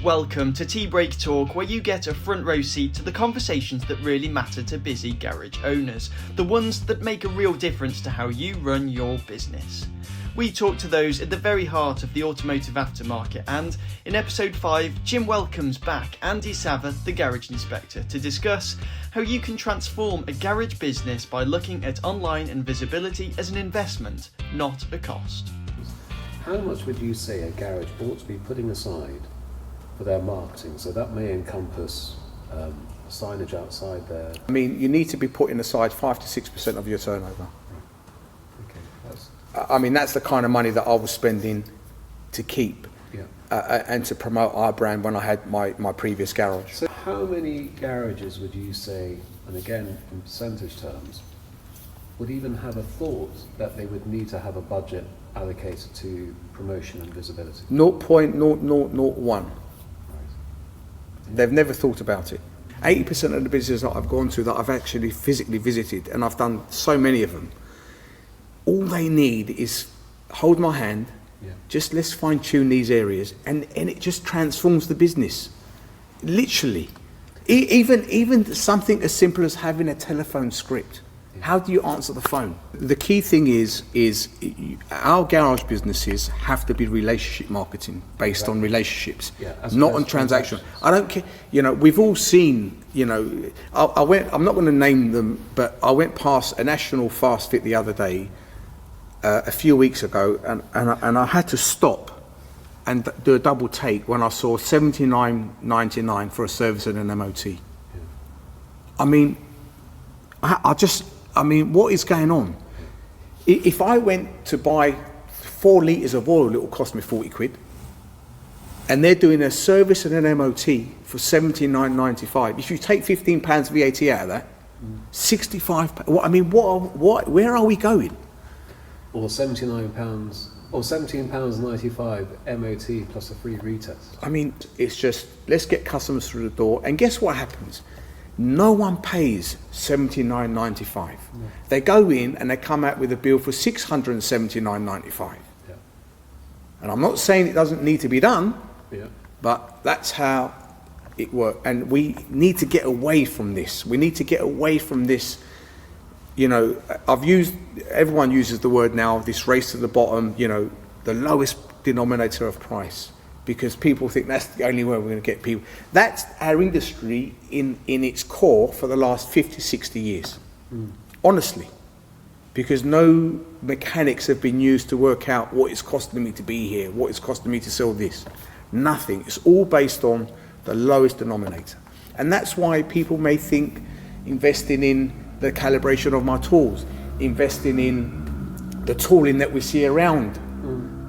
Welcome to Tea Break Talk, where you get a front row seat to the conversations that really matter to busy garage owners, the ones that make a real difference to how you run your business. We talk to those at the very heart of the automotive aftermarket, and in episode 5, Jim welcomes back Andy Savva, the garage inspector, to discuss how you can transform a garage business by looking at online and visibility as an investment, not a cost. How much would you say a garage ought to be putting aside for their marketing? So that may encompass signage outside there. I mean, you need to be putting aside 5 to 6% of your turnover. Okay, I mean, that's the kind of money that I was spending to keep and to promote our brand when I had my previous garage. So how many garages would you say, and again in percentage terms, would even have a thought that they would need to have a budget allocated to promotion and visibility? 0.0001. They've never thought about it. 80% of the businesses that I've gone to that I've actually physically visited, and I've done so many of them, all they need is hold my hand, just let's fine tune these areas, and it just transforms the business. Literally. Even something as simple as having a telephone script. How do you answer the phone? The key thing is our garage businesses have to be relationship marketing based on relationships, not on transaction. I don't care. We've all seen. I'm not going to name them, but I went past a national fast fit the other day, a few weeks ago, and I had to stop and do a double take when I saw $79.99 for a service and an MOT. I mean, what is going on? If I went to buy 4 litres of oil, it will cost me 40 quid. And they're doing a service and an MOT for £79.95. If you take £15 VAT out of that, £65. Where are we going? Or £79 or £17.95 MOT plus a free retest. I mean, it's just, let's get customers through the door. And guess what happens? No one pays $79.95. No. They go in and they come out with a bill for $679.95. Yeah. And I'm not saying it doesn't need to be done, but that's how it works. And we need to get away from this. We need to get away from this. Everyone uses the word now, this race to the bottom, the lowest denominator of price. Because people think that's the only way we're going to get people. That's our industry in its core for the last 50, 60 years. Honestly. Because no mechanics have been used to work out what it's costing me to be here, what it's costing me to sell this. Nothing. It's all based on the lowest denominator. And that's why people may think investing in the calibration of my tools, investing in the tooling that we see around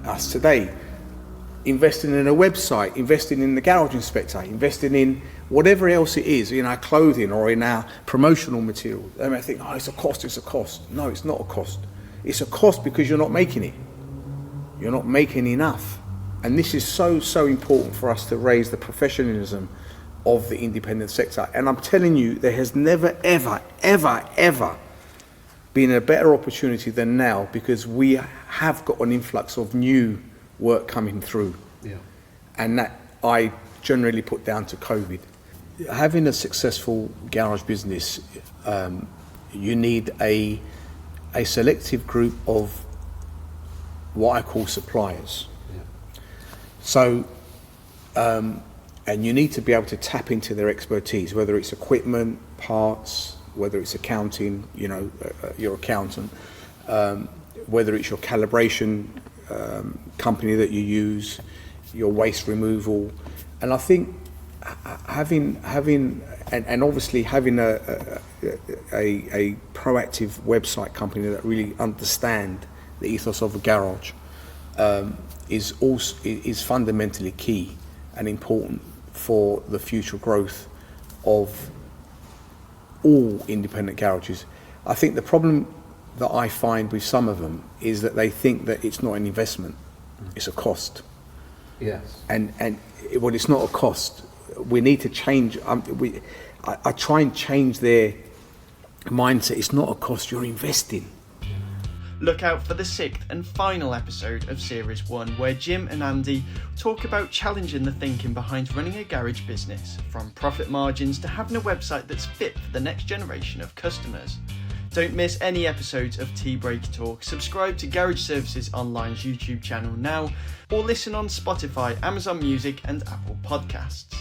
us today, investing in a website, investing in the garage inspector, investing in whatever else it is, in our clothing or in our promotional material. They may think, it's a cost. No, it's not a cost. It's a cost because you're not making it. You're not making enough. And this is so important for us to raise the professionalism of the independent sector. And I'm telling you, there has never, ever been a better opportunity than now, because we have got an influx of new work coming through, and that I generally put down to COVID. Having a successful garage business, you need a selective group of what I call suppliers. So, and you need to be able to tap into their expertise, whether it's equipment, parts, whether it's accounting, your accountant, whether it's your calibration company that you use, your waste removal. And I think having obviously having a proactive website company that really understand the ethos of a garage is fundamentally key and important for the future growth of all independent garages. I think the problem that I find with some of them is that they think that it's not an investment, it's a cost. Yes. And it's not a cost. We need to change. I try and change their mindset. It's not a cost, you're investing. Look out for the 6th and final episode of Series 1, where Jim and Andy talk about challenging the thinking behind running a garage business, from profit margins to having a website that's fit for the next generation of customers. Don't miss any episodes of Tea Break Talk. Subscribe to Garage Services Online's YouTube channel now, or listen on Spotify, Amazon Music and Apple Podcasts.